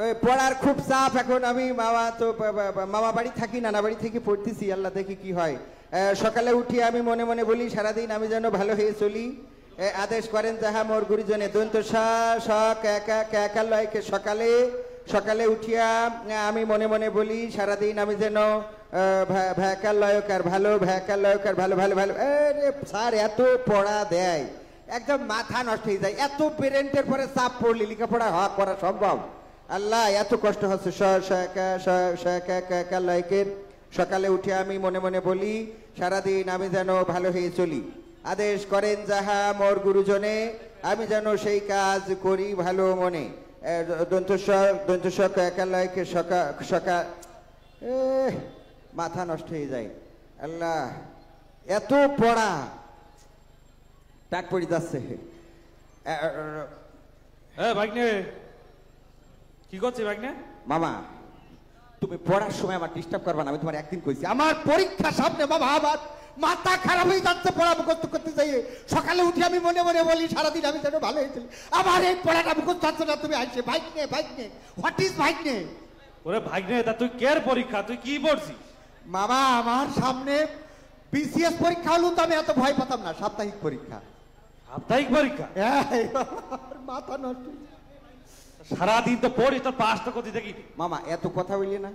ওই পড়ার খুব চাপ এখন। আমি মামা বাড়ি থাকি, নানা বাড়ি থেকে পড়তেছি, আল্লাহ দেখি কি হয়। সকালে উঠি আমি মনে মনে বলি সারাদিন আমি যেন ভালো হয়ে চলি। আদেশ করেন যাহা মোর গুরুজনে। দন্ত লয়কে সকালে সকালে উঠিয়া আমি মনে মনে বলি সারাদিন আমি যেন ভ্যাকাল লয়কার ভালো, ভ্যাকাল লয়কার ভালো ভালো ভালো। স্যার এত পড়া দেয় একদম মাথা নষ্ট হয়ে যায়। এত পেরেন্টের পরে চাপ পড়লে লেখাপড়া করা সম্ভব? আল্লাহ এত কষ্ট হচ্ছে। লয়কের সকালে উঠে আমি মনে মনে বলি সারাদিন আমি যেন ভালো হয়ে চলি। আদেশ করেন যাহা মোর গুরুজনে আমি যেন সেই কাজ করি ভালো মনে। দন্তস্বকে সকাল মাথা নষ্ট হয়ে যায়। আল্লাহ এত পড়া টাক পড়ে যাচ্ছে। ভাগ্নে কি করছে ভাগ্নে? মামা তুমি পড়ার সময় আমার ডিস্টার্ব করবা না, আমি তোমার একদিন কইছি আমার পরীক্ষা সামনে। বাবা আমার মাথা খারাপ হয়ে যাচ্ছে পড়া মুখস্থ করতে চাই। সকালে উঠে আমি মনে মনে বলি সারাদিন আমি যেন ভালো হয়েছিল। আমার এই পড়াটা মুখস্থ হচ্ছে না। তুমি আসছে ভাগ্নে হোয়াট ইজ ভাগ্নে? ওরে ভাগ্নে তা তুই কের পরীক্ষা, তুই কি পড়ছিস? মামা আমার সামনে বিসিএস পরীক্ষা হলো তো আমি এত ভয় পেতাম না। সাপ্তাহিক পরীক্ষা। সাপ্তাহিক পরীক্ষা? মাথা নষ্ট। সারাদিন তো পড়ি, তোর পাস তো করতে দেখি। মামা এত কথা বললি না,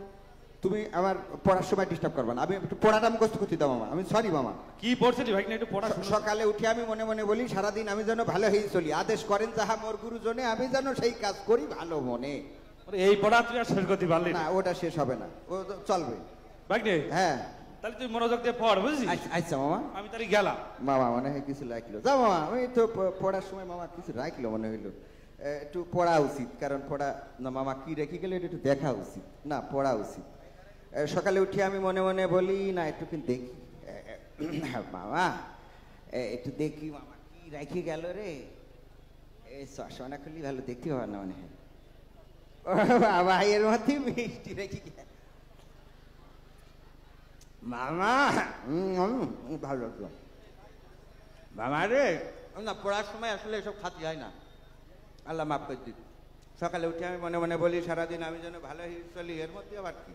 তুমি আমার পড়ার সময় ডিস্টার্ব করবা না। আমি একটু পড়াটা মুখস্থ করতে দাও মামা। আমি সরি মামা। কি পড়ছিলি ভাগ্নে একটু পড়া? সকালে উঠে আমি মনে মনে বলি সারাদিন আমি যেন ভালো হয়ে চলি। আদেশ করেন যাহা মোর গুরুজনে আমি যেন সেই কাজ করি ভালো মনে। এই পড়া তুই আর শেষ করতে পারলি না? ওটা শেষ হবে না, ও চলবে ভাগ্নে। হ্যাঁ তাহলে তুই মনোযোগ দিয়ে পড়, বুঝলি? আচ্ছা মামা। আমি তাহলে গেলাম। মামা মনে হয় কিছু রাখলো। যাও মামা, আমি তো পড়ার সময় মামা কিছু রাখলো মনে হইলো। একটু পড়া উচিত, কারণ পড়া না মামা কি রেখে গেলে এটা একটু দেখা উচিত। না পড়া উচিত। সকালে উঠে আমি মনে মনে বলি না একটু কিন্তু দেখি মামা, একটু দেখি মামা কি রেখে গেল রে। এই চশমাটা খুললি ভালো দেখতে হবে না মনে হয়। বাবা এর মধ্যে মিষ্টি রেখে গেল মামা। ভালো লাগলো মামা রে। না পড়ার সময় আসলে এসব খাতি হয় না, আল্লাহ মাফ করে দিন। সকালে উঠে আমি মনে মনে বলি সারাদিন আমি যেন ভালো হয়ে চলি। এর মধ্যে আবার কি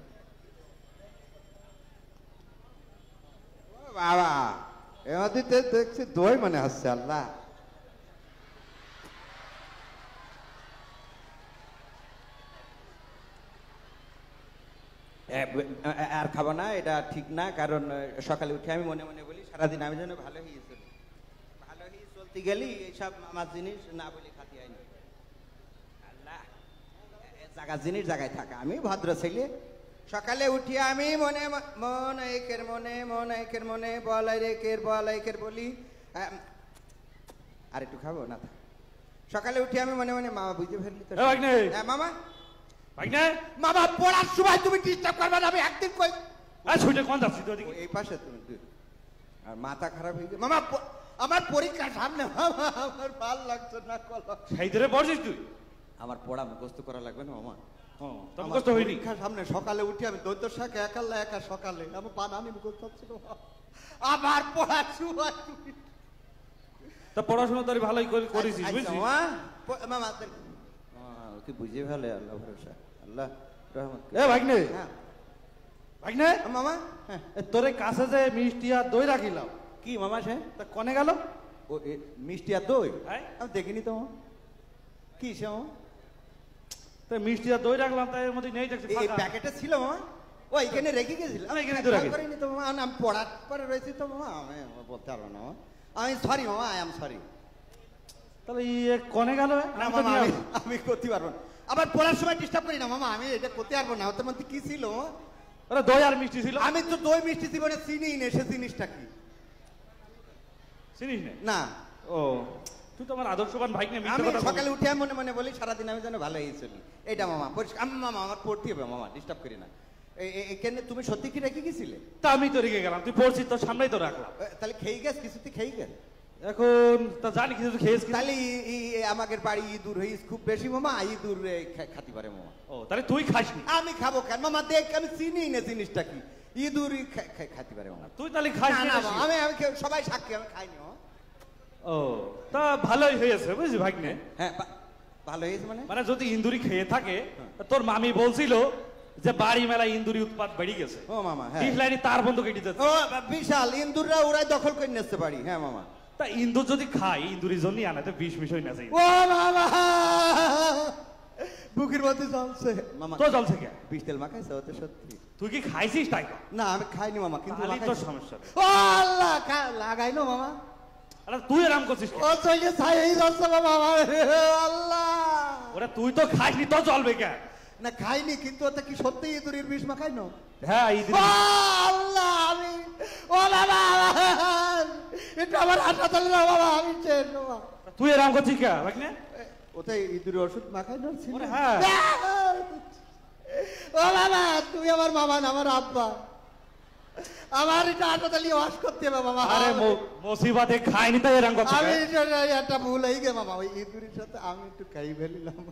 বাবা, এর মধ্যে দেখছি দই মনে হচ্ছে। আল্লাহ আর খাবো না, এটা ঠিক না। কারণ সকালে উঠে আমি মনে মনে বলি সারাদিন আমি যেন ভালো হয়ে চলি। ভালো হয়ে চলতে গেলি এইসব আমার জিনিস না বলে খাতি হয় না। আল্লাহ জায়গার জিনিস জায়গায় থাকা। আমি ভদ্র ছেলে। সকালে উঠি আমি মনে মনে বলাইকের বলি আর একটু খাবো না। সকালে উঠি আমি মনে মনে মামা বুঝতে ফেললি তো? মামা মামা পড়ার সময় তুমি ডিস্টার্ব করবে না, আমি একদিন কই। কোন যাচ্ছি তো এই পাশে তুমি। আর মাথা খারাপ হয়ে গেছে মামা, আমার পরীক্ষার সামনে। আমার ভাল লাগছে না। সেই ধরে পড়ছিস তুই? আমার পড়া মুখস্থ করা লাগবে না মামা। পরীক্ষার সামনে সকালে উঠে আমি দৈত্য শাক একা সকালে আমার বানানি মুখস্থ হচ্ছে আমার পড়ার সময়। তা পড়াশোনা তোর ভালোই করেছিস বুঝছিস মামা? ওকে বুঝে ভালো। আল্লাহ ভরসা, আল্লাহ রহমত। ভাগ্নে ভাগ্নে মামা, তোর কাছে যে মিষ্টি আর দই রাখিলাম কি মামা সে তা কনে গেল? ও মিষ্টি আর দই আমি দেখিনি তো। কি সে মিষ্টি আর দই রাখলাম, তাই এর মধ্যে নেই দেখছি। এই প্যাকেটে ছিল মামা, ও এখানে রেখে গেছিলাম। আমি এখানে তো রাখি তো মামা, আমি পড়ার পরে রয়েছি তো মামা, আমি বলতে পারবো না। আমি সরি মামা, আই এম সরি। তাহলে কনে গেল? আমি করতে পারবো না। আবার পড়ার সময় ডিস্টার্ব করি না মামা, আমি এটা করতে পারবো না। ওর মধ্যে কি ছিল? দই আর মিষ্টি ছিল। আমি তো দই মিষ্টি জীবনে চিনি না। সে জিনিসটা কি চিনিস না? ও তুই তো আমার আদর্শবান ভাই। আমি সকালে উঠে মনে মনে বলি সারাদিন আমি যেন ভালো হয়ে চলি। এটা মামা পরিষ্কার। মামা আমার পড়তে হবে মামা, ডিস্টার্ব করি না। এখানে তুমি সত্যি কি রেখে গেছিলে? তা আমি তো রেখে গেলাম, তুই পড়ছিস তোর সামনেই তো রাখলাম। তাহলে খেয়ে গেছ কিছু? তুই খেয়ে গেছ এখন তা জানি কিছু খেয়েছিস? তাহলে আমাদের বাড়ি ইঁদুর হইস খুব বেশি মামা, ইঁদুর খাতি পারে মামা। ও তাহলে তুই খাস? আমি খাবো কেন মামা? দেখ আমি চিনি না জিনিসটা কি। ইঁদুরই খাতি পারে মামা। তুই তাহলে খাস না? আমি সবাই সাক্ষী, আমি খাইনি। ও তা ভালোই হয়েছে বুঝলি ভাগ্নে। হ্যাঁ ভালো হয়েছে। মানে যদি ইন্দুরি খেয়ে থাকে তোর মামি বলছিল যে বাড়ি মেলা ইন্দুরি উৎপাত বেড়ে গেছে। ও মামা, হ্যাঁ। ডিশ লাইনে তার বন্ধ কেটে যাচ্ছে। ও বিশাল ইন্দুররা ওরাই দখল করে নিতে পারি। হ্যাঁ মামা। তা ইন্দুর যদি খাই ইন্দুরির জন্যই আনাতে বিষ মিশই না যাই। ও মামা, বুকের মধ্যে জ্বলছে মামা। তো জলছে কে? বিষ তেল মাখাইছে ওতে সত্যি? তুই কি খাইছিস তাই? না আমি খাইনি মামা, কিন্তু তাহলেই তোর মাখাইছি। সমস্যা। ও আল্লাহ, লাগাই না মামা। আরে তুই আরাম করছিস কে? ও চলে ছাই এই যাচ্ছে মামা আমার। আল্লাহ, ওরে তুই তো খাইনি তো চলবে কে? না খাইনি, কিন্তু ওটা কি সত্যি ইঁদুরের বিষ মাখাই না? হ্যাঁ ও আল্লাহ, আমি ও বাবা, এটা আমার হাসপাতালে না বাবা, আমি চেন বাবা। তুই আরাম করছিস কে ভাগ্নে? ওতে ইঁদুরের ওষুধ মাখাই না ছিল? ওরে হ্যাঁ। ও বাবা, তুমি আমার মামা না, আমার আব্বা। আমার এটা হাসপাতালে ওয়াশ করতে হবে বাবা। আরে মুসিবতে খাইনি তাই আরাম করছিস। আমি একটা ভুল হয়ে গে মামা, ওই ইঁদুরের সাথে আমি একটু খাই ফেলিলাম।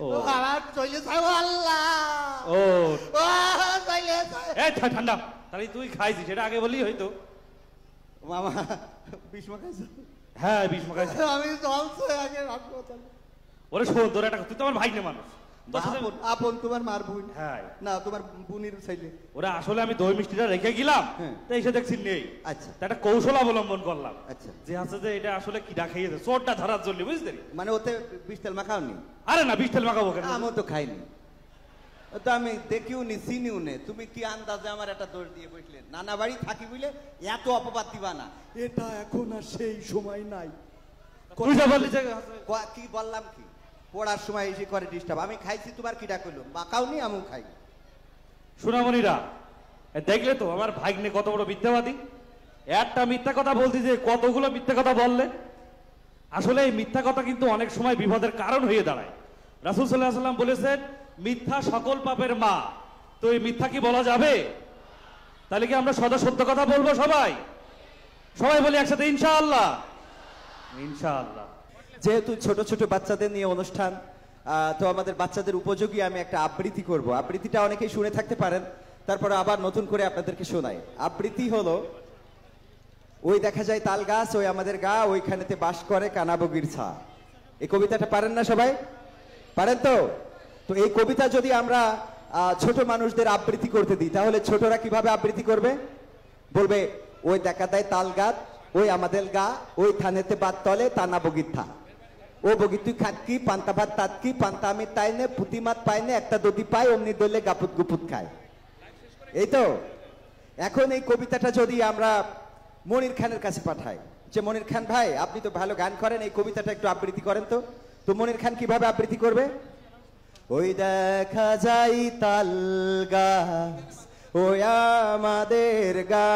ও ও আমার চলে যাও আল্লাহ। ও ও চলে যাও এই ঠান্ডা, তাহলে তুই খাইছিস সেটা আগে বললি হয়তো। মামা, বিষ মাখাইছো? হ্যাঁ বিষ মাখাইছিস। আমি চলছে আগে হাসপাতালে। ওরে শোন, তোর একটা তুই তো আমার ভাগ্নে মানুষ। তোর সাথে আপন তোমার মার বোন? হ্যাঁ। না, তোমার বোনের ছেলে। ওরা আসলে আমি দই মিষ্টিটা রেখে গেলাম, হ্যাঁ। তো এসে দেখছি নেই। আচ্ছা তা একটা কৌশল অবলম্বন করলাম। আচ্ছা। যে আছে যে এটা আসলে কিডা খাইয়েছে চোরটা ধরার জন্য, বুঝলি? মানে ওতে বিষ তেল মাখাওনি? আরে না, বিষ তেল মাখাবো কেন? আমিও তো খাইনি, তো আমি দেখিও নি চিনিও নে। তুমি কি আন্দাজে আমার একটা দোষ দিয়ে বসলে? নানা বাড়ি থাকি বলে এত অপবাদ দিবা না। এটা এখন আর সেই সময় নাই। তুই যা বললি যে কি বললাম, কি পড়ার সময় এসে করে ডিস্টার্ব। আমি খাইছি, তোমার কিটা কইলো? মাখাওনি, আমিও খাই। সোনামণিরা, দেখলে তো আমার ভাগ্নে কত বড় মিথ্যাবাদী। একটা মিথ্যা কথা বলছি যে কতগুলো মিথ্যা কথা বললে। আসলে এই মিথ্যা কথা কিন্তু অনেক সময় বিপদের কারণ হয়ে দাঁড়ায়। রাসূল সাল্লাল্লাহু আলাইহি ওয়াসাল্লাম বলেছেন, মিথ্যা সকল পাপের মা। তো এই মিথ্যা কি বলা যাবে? তাহলে কি আমরা সদা সত্য কথা বলবো? সবাই সবাই বলি একসাথে ইনশাআল্লাহ। ইনশাআল্লাহ। যেহেতু ছোট ছোট বাচ্চাদের নিয়ে অনুষ্ঠান, তো আমাদের বাচ্চাদের উপযোগী আমি একটা আবৃত্তি করব। আবৃত্তিটা অনেকেই শুনে থাকতে পারেন, তারপরে আবার নতুন করে আপনাদেরকে শোনাই। আবৃত্তি হলো, ওই দেখা যায় তাল গাছ, ওই আমাদের গা, ওইখানেতে বাস করে কানাবগির ছা। এই কবিতাটা পারেন না সবাই? পারেন তো? তো এই কবিতা যদি আমরা ছোট মানুষদের আবৃত্তি করতে দিই, তাহলে ছোটরা কিভাবে আবৃত্তি করবে? বলবে, ওই দেখা দেয় তাল গাছ, ওই আমাদের গা, ওইখানেতে বাদ তলে তানা বগির থা। ও বগি তুই খাত কি, পান্তা ভাত তাত কি, পান্তা আমি তাই নে, পুঁতি মাত পাই নে, একটা দদি পাই, অমনি দলে গাপুত গুপুত খায়। এই তো। এখন এই কবিতাটা যদি আমরা মনির খানের কাছে পাঠাই, যে মনির খান ভাই, আপনি তো ভালো গান করেন, এই কবিতাটা একটু আবৃত্তি করেন তো। তো মনির খান কিভাবে আবৃত্তি করবে? ওই দেখা যাই তাল গাছ, ওই আমাদের গা,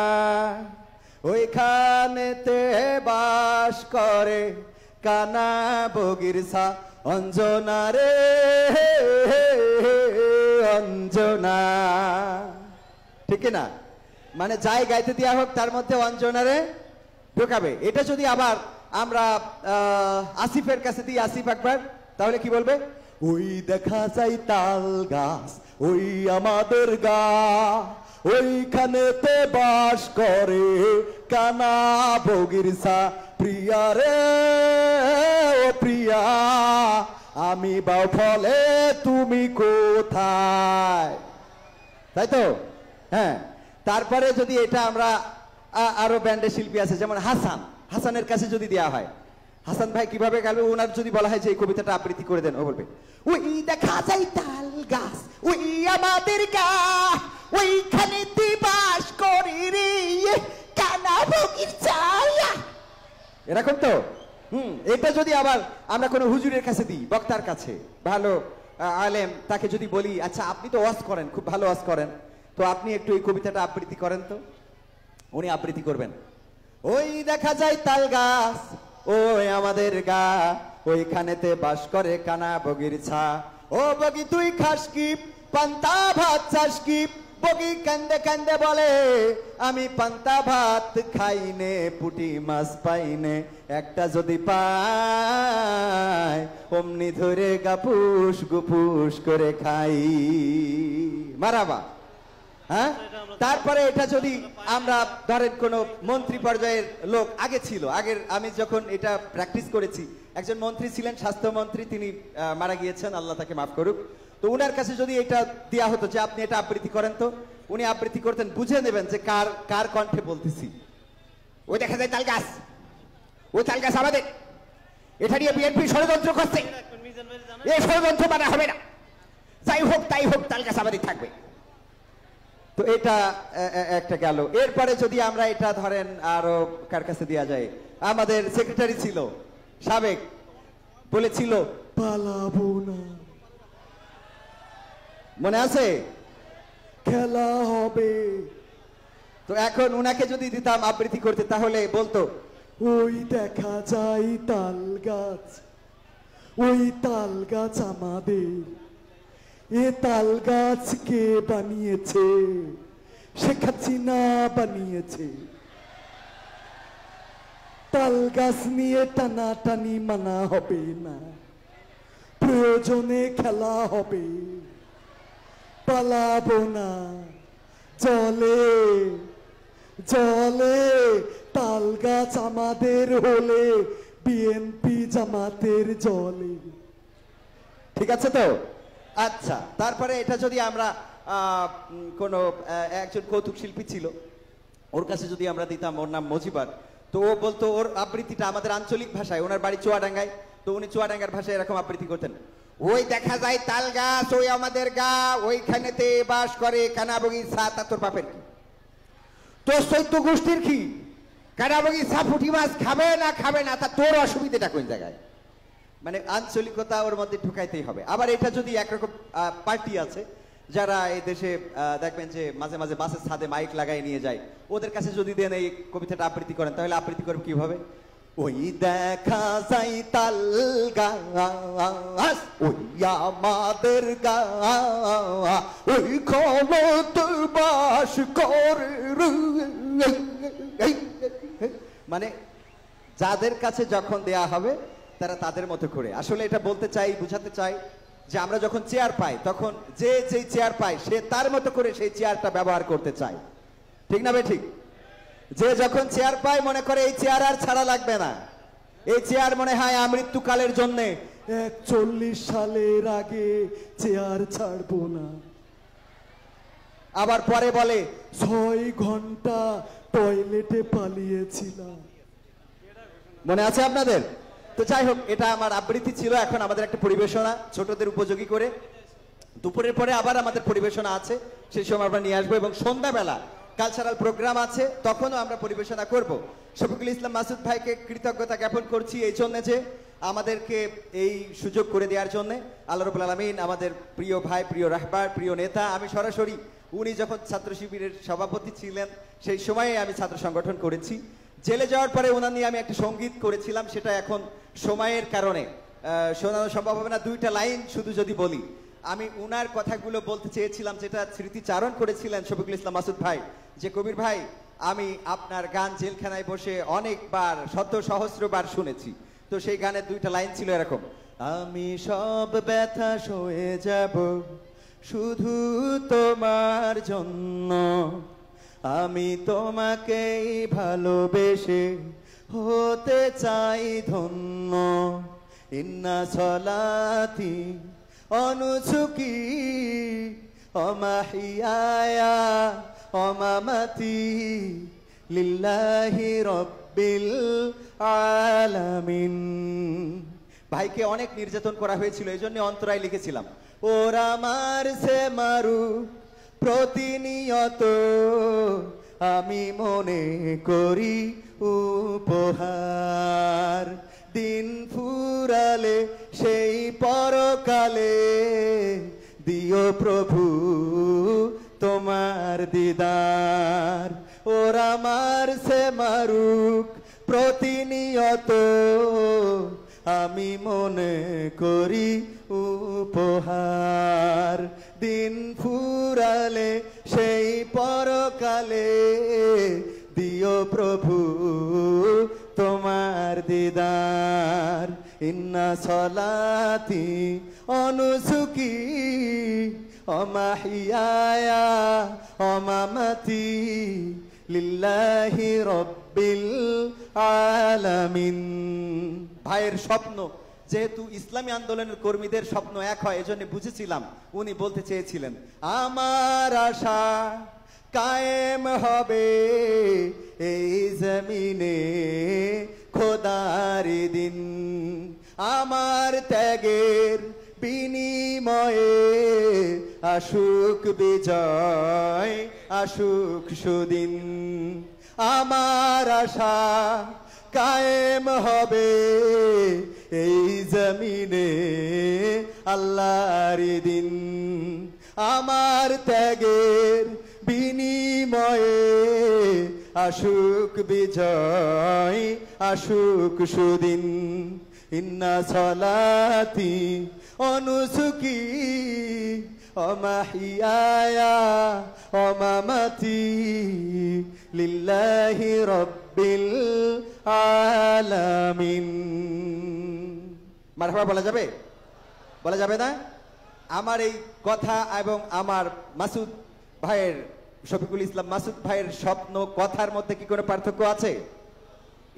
ওইখানেতে বাস করে কানা বগির সা। অঞ্জনা রে অঞ্জনা, ঠিক না? মানে যাই গাইতে দেওয়া হোক তার মধ্যে অঞ্জনা রে ঢোকাবে। এটা যদি আবার আমরা আসিফের কাছে দিই, আসিফ একবার, তাহলে কি বলবে? ওই দেখা যায় তাল গাছ, ওই আমাদের গা, ওইখানেতে বাস করে কানা বগির সা। প্রিয়া রে ও প্রিয়া, আমি বাউ ফলে তুমি কোথায়? তাই তো? হ্যাঁ। তারপরে যদি এটা আমরা আরো ব্যান্ডের শিল্পী আছে, যেমন হাসান, হাসানের কাছে যদি দেওয়া হয়, হাসান ভাই কিভাবে গাইবে? ওনার যদি বলা হয় যে এই কবিতাটা আবৃত্তি করে দেন, ও বলবে, ওই দেখা যায় তাল গাছ, ওই আমাদের গা, ওইখানে বাস করি রে কানা বগির ছায়া। এরকম তো। এটা যদি আবার আমরা কোনো হুজুরের কাছে দিই, বক্তার কাছে, ভালো আলেম, তাকে যদি বলি, আচ্ছা আপনি তো ওয়াজ করেন, খুব ভালো ওয়াজ করেন, তো আপনি একটু এই কবিতাটা আবৃত্তি করেন তো। উনি আবৃত্তি করবেন, ওই দেখা যায় তাল গাছ, ওই আমাদের গা, ওইখানেতে বাস করে কানা বগির ছা। ও বগি তুই খাস কি, পান্তা ভাত চাস কি? বগি কান্দে কান্দে বলে, আমি পান্তা ভাত খাইনে, পুটি মাছ পাইনে, একটা যদি পাই অমনি ধরে গাপুস গুপুস করে খাই। মারাবা। হ্যাঁ। তারপরে এটা যদি আমরা ধরেন কোন মন্ত্রী পর্যায়ের লোক, আগে ছিল, আগের আমি যখন এটা প্র্যাকটিস করেছি একজন মন্ত্রী ছিলেন, স্বাস্থ্যমন্ত্রী, তিনি মারা গিয়েছেন, আল্লাহ তাকে মাফ করুক। তো উনার কাছে যদি এটা দেয়া হতো যে আপনি এটা আবৃত্তি করেন, তো উনি আবৃত্তি করতেন, বুঝে নেবেন যে কার কার কণ্ঠে বলতেছি। ওই দেখা যায় তাল গাছ, ওই তাল গাছ আমাদের, এটা নিয়ে বিএনপি ষড়যন্ত্র করছে, এই ষড়যন্ত্র মানা হবে না, যাই হোক তাই হোক, তাল গাছ আমাদের থাকবে। তো এটা একটা গেল। এরপরে যদি আমরা এটা ধরেন আরো কার কাছে দেওয়া যায়, আমাদের সেক্রেটারি ছিল সাবেক, বলেছিল পালাবো না, মনে আছে, খেলা হবে। তো এখন উনাকে যদি দিতাম আবৃত্তি করতে, তাহলে বলতো ওই দেখা যায় তাল গাছ, ওই তাল গাছ আমাদের, এ তাল গাছ কে বানিয়েছে? শেখ হাসিনা বানিয়েছে। তাল গাছ নিয়ে টানাটানি মানা হবে না, প্রয়োজনে খেলা হবে, পালাবো না, জলে জলে তাল গাছ আমাদের হলে বিএনপি জামাতের জলে। ঠিক আছে তো? আচ্ছা, তারপরে এটা যদি আমরা কোনো একজন কৌতুক শিল্পী ছিল, ওর কাছে যদি আমরা দিতাম, ওর নাম মজিবার, তো ও বলতো ওর আবৃত্তিটা আমাদের আঞ্চলিক ভাষায়, ওনার বাড়ি চুয়াডাঙ্গায়, তো উনি চুয়াডাঙ্গার ভাষায় এরকম আবৃত্তি করতেন। ওই দেখা যায় তাল গাছ, ওই আমাদের গা, ওইখানেতে বাস করে কানাবগি সা, তা তোর বাপের কি, তোর চৈত্য গোষ্ঠীর কি, কানাবগি সা পুঁটি মাছ খাবে না খাবে না, তা তোর অসুবিধাটা কোন জায়গায়? মানে আঞ্চলিকতা ওর মধ্যে ঢুকাইতেই হবে। আবার এটা যদি একরকম পার্টি আছে যারা এই দেশে দেখবেন যে মাঝে মাঝে বাসের ছাদে মাইক লাগাই নিয়ে যায়, ওদের কাছে যদি দেন এই কবিতাটা আবৃত্তি করেন, তাহলে আবৃত্তি করবে কিভাবে? ওই দেখা যায় তাল গাছ, ওই আমাদের গা, ওই ক্ষমতা বাস করে। মানে যাদের কাছে যখন দেয়া হবে তারা তাদের মতো করে, আসলে এটা বলতে চাই, বুঝাতে চাই যে আমরা যখন চেয়ার পাই, তখন যে যেই চেয়ার পায় সে তার মতো করে সেই চেয়ারটা ব্যবহার করতে চায়। ঠিক না ভাই? ঠিক। যে যখন চেয়ার পায় মনে করে এই চেয়ার আর ছাড়া লাগবে না, এই চেয়ার মনে হয় আমৃত্যুকালের জন্য, 41 সালের আগে চেয়ার ছাড়বো না। আবার পরে বলে 6 ঘন্টা টয়লেটে পালিয়েছিলাম, মনে আছে আপনাদের? তো যাই হোক, এটা আমার আবৃত্তি ছিল। এখন আমাদের একটা পরিবেশনা ছোটদের উপযোগী করে, দুপুরের পরে আবার আমাদের পরিবেশনা আছে, সেই সময় আমরা নিয়ে আসবো, এবং সন্ধ্যাবেলা কালচারাল প্রোগ্রাম আছে, তখনও আমরা পরিবেশনা করব। শফিকুল ইসলাম মাসুদ ভাইকে কৃতজ্ঞতা জ্ঞাপন করছি এই জন্য যে আমাদেরকে এই সুযোগ করে দেওয়ার জন্য। আল্লাহ রাব্বুল আলামিন আমাদের প্রিয় ভাই, প্রিয় রাহবার, প্রিয় নেতা। আমি সরাসরি উনি যখন ছাত্র শিবিরের সভাপতি ছিলেন সেই সময়ে আমি ছাত্র সংগঠন করেছি। জেলে যাওয়ার পরে ওনার নিয়ে আমি একটা সঙ্গীত করেছিলাম, সেটা এখন সময়ের কারণে শোনানো সম্ভব হবে না। 2টা লাইন শুধু যদি বলি, আমি উনার কথাগুলো বলতে চেয়েছিলাম, যেটা স্মৃতিচারণ করেছিলেন শফিকুল ইসলাম মাসুদ ভাই, যে কবির ভাই আমি আপনার গান জেলখানায় বসে অনেকবার, শত সহস্রবার শুনেছি। তো সেই গানের 2টা লাইন ছিল এরকম: আমি সব ব্যথা সয়ে যাব শুধু তোমার জন্য, আমি তোমাকেই ভালোবেসে হতে চাই ধন্য, ইন্না সলাতি অনুসুকি অমাহিয়ায়া অমামাতি লিল্লাহি রব্বিল আলামিন। ভাইকে অনেক নির্যাতন করা হয়েছিল, এই জন্য অন্তরায় লিখেছিলাম, ওরা মারছে মারুক প্রতিনিয়ত, আমি মনে করি উপহার, দিন ফুরালে সেই পরকালে দিও প্রভু তোমার দিদার। ওরা মারছে মারুক প্রতিনিয়ত, আমি মনে করি উপহার, দিন ফুরালে সেই পরকালে দিও প্রভু তোমার দিদার। ইন্না সলাতি অনুসুকি অমাহিয়ায়া অমামাতি লিল্লাহি রব্বিল আলামিন। ভাইয়ের স্বপ্ন, যেহেতু ইসলামী আন্দোলনের কর্মীদের স্বপ্ন এক হয়, এজন্য বুঝেছিলাম উনি বলতে চেয়েছিলেন আমার আশা কায়েম হবে এই জমিনে খোদার দিন, আমার ত্যাগের বিনিময়ে আসুক বিজয় আসুক সুদিন, আমার আশা কায়েম হবে এই জমিনে আল্লাহর দিন, আমার ত্যাগের বিনিময়ে আসুক বিজয় আসুক সুদিন, ইন্না সলাতি অনুসুকি অমাহিয়ায়া অমামাতি লিল্লাহি রাব্বিল আলামিন। মারহাবা বলা যাবে? বলা যাবে না? আমার এই কথা এবং আমার মাসুদ ভাইয়ের, শফিকুল ইসলাম মাসুদ ভাইয়ের স্বপ্ন কথার মধ্যে কি কোনো পার্থক্য আছে?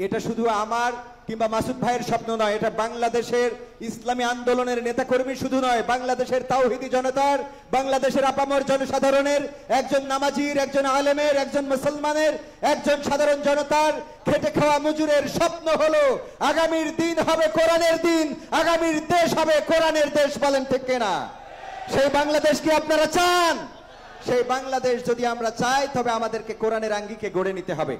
এটা শুধু আমার কিংবা মাসুদ ভাইয়ের স্বপ্ন নয়, এটা বাংলাদেশের ইসলামী আন্দোলনের নেতাকর্মী শুধু নয়, বাংলাদেশের তাওহীদি জনতার, বাংলাদেশের আপামর জনসাধারণের, একজন নামাজির, একজন আলেমের, একজন মুসলমানের, একজন সাধারণ জনতার, খেটে খাওয়া মজুরের স্বপ্ন হলো আগামীর দিন হবে কোরআনের দিন, আগামীর দেশ হবে কোরআনের দেশ। বলেন ঠিক কিনা? সেই বাংলাদেশ কি আপনারা চান? সেই বাংলাদেশ যদি আমরা চাই তবে আমাদেরকে কোরআনের আঙ্গিকে গড়ে নিতে হবে।